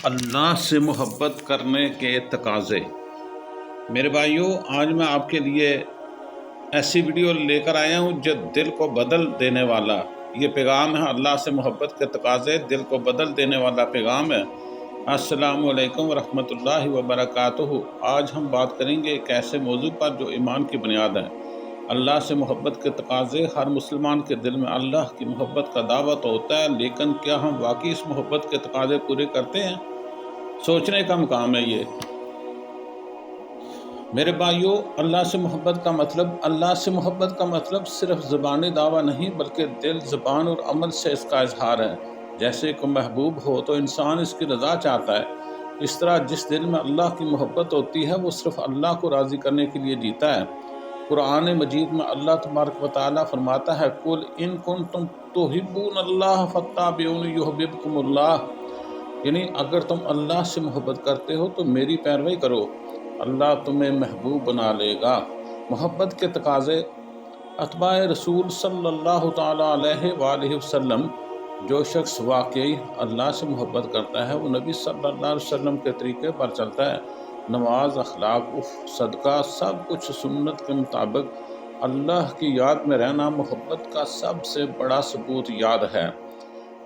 اللہ سے محبت کرنے کے تقاضے۔ میرے بھائیوں، آج میں آپ کے لیے ایسی ویڈیو لے کر آیا ہوں جو دل کو بدل دینے والا یہ پیغام ہے۔ اللہ سے محبت کے تقاضے دل کو بدل دینے والا پیغام ہے۔ السلام علیکم ورحمۃ اللہ وبرکاتہ۔ آج ہم بات کریں گے ایک ایسے موضوع پر جو ایمان کی بنیاد ہے۔ اللہ سے محبت کے تقاضے۔ ہر مسلمان کے دل میں اللہ کی محبت کا دعویٰ تو ہوتا ہے، لیکن کیا ہم واقعی اس محبت کے تقاضے پورے کرتے ہیں؟ سوچنے کا مقام ہے یہ۔ میرے بھائیوں، اللہ سے محبت کا مطلب صرف زبانی دعویٰ نہیں، بلکہ دل، زبان اور عمل سے اس کا اظہار ہے۔ جیسے کوئی محبوب ہو تو انسان اس کی رضا چاہتا ہے، اس طرح جس دل میں اللہ کی محبت ہوتی ہے وہ صرف اللہ کو راضی کرنے کے لیے جیتا ہے۔ قرآن مجید میں اللہ تبارک و تعالیٰ فرماتا ہے، قُلْ إِن كُنتُمْ تُحِبُّونَ اللَّهَ فَاتَّبِعُونِي يُحْبِبْكُمُ اللَّهُ، یعنی اگر تم اللہ سے محبت کرتے ہو تو میری پیروی کرو، اللہ تمہیں محبوب بنا لے گا۔ محبت کے تقاضے۔ اتباع رسول صلی اللہ تعالیٰ علیہ وآلہ وسلم، جو شخص واقعی اللہ سے محبت کرتا ہے وہ نبی صلی اللہ علیہ وسلم کے طریقے پر چلتا ہے۔ نماز، اخلاق، صدقہ، سب کچھ سنت کے مطابق۔ اللہ کی یاد میں رہنا محبت کا سب سے بڑا ثبوت یاد ہے۔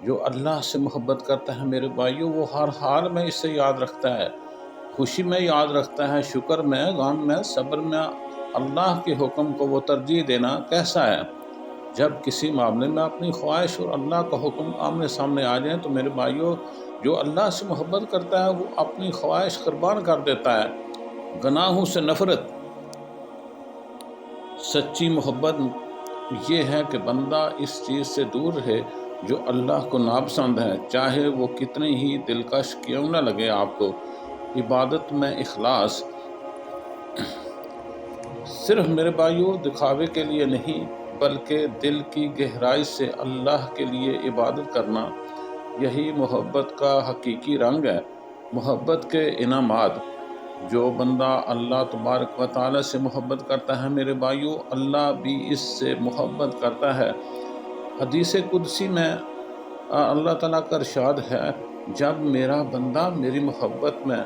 جو اللہ سے محبت کرتا ہے میرے بھائیوں، وہ ہر حال میں اسے یاد رکھتا ہے، خوشی میں یاد رکھتا ہے، شکر میں، غم میں، صبر میں۔ اللہ کے حکم کو وہ ترجیح دینا کیسا ہے؟ جب کسی معاملے میں اپنی خواہش اور اللہ کا حکم آمنے سامنے آ جائیں تو میرے بھائیوں، جو اللہ سے محبت کرتا ہے وہ اپنی خواہش قربان کر دیتا ہے۔ گناہوں سے نفرت۔ سچی محبت یہ ہے کہ بندہ اس چیز سے دور رہے جو اللہ کو ناپسند ہے، چاہے وہ کتنی ہی دلکش کیوں نہ لگے آپ کو۔ عبادت میں اخلاص۔ صرف میرے بھائیوں دکھاوے کے لیے نہیں، بلکہ دل کی گہرائی سے اللہ کے لیے عبادت کرنا، یہی محبت کا حقیقی رنگ ہے۔ محبت کے انعامات۔ جو بندہ اللہ تبارک و تعالیٰ سے محبت کرتا ہے میرے بھائیوں، اللہ بھی اس سے محبت کرتا ہے۔ حدیث قدسی میں اللہ تعالیٰ کا ارشاد ہے، جب میرا بندہ میری محبت میں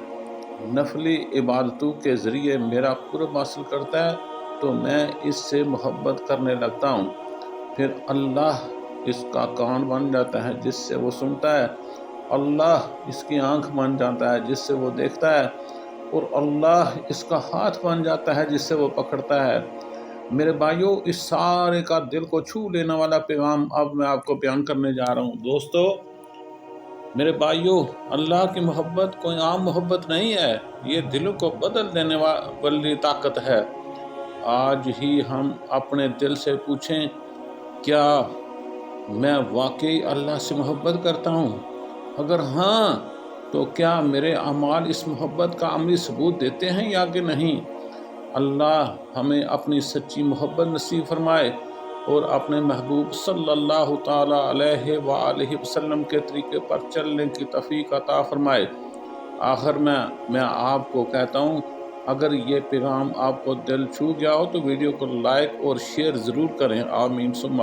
نفلی عبادتوں کے ذریعے میرا قرب حاصل کرتا ہے تو میں اس سے محبت کرنے لگتا ہوں۔ پھر اللہ اس کا کان بن جاتا ہے جس سے وہ سنتا ہے، اللہ اس کی آنکھ بن جاتا ہے جس سے وہ دیکھتا ہے، اور اللہ اس کا ہاتھ بن جاتا ہے جس سے وہ پکڑتا ہے۔ میرے بھائیوں، اس سارے کا دل کو چھو لینے والا پیغام اب میں آپ کو بیان کرنے جا رہا ہوں۔ دوستو، میرے بھائیوں، اللہ کی محبت کوئی عام محبت نہیں ہے، یہ دلوں کو بدل دینے والی طاقت ہے۔ آج ہی ہم اپنے دل سے پوچھیں، کیا میں واقعی اللہ سے محبت کرتا ہوں؟ اگر ہاں تو کیا میرے اعمال اس محبت کا عملی ثبوت دیتے ہیں یا کہ نہیں؟ اللہ ہمیں اپنی سچی محبت نصیب فرمائے اور اپنے محبوب صلی اللہ تعالیٰ علیہ وآلہ وسلم کے طریقے پر چلنے کی توفیق عطا فرمائے۔ آخر میں آپ کو کہتا ہوں، اگر یہ پیغام آپ کو دل چھو گیا ہو تو ویڈیو کو لائک اور شیئر ضرور کریں۔ آمین ثم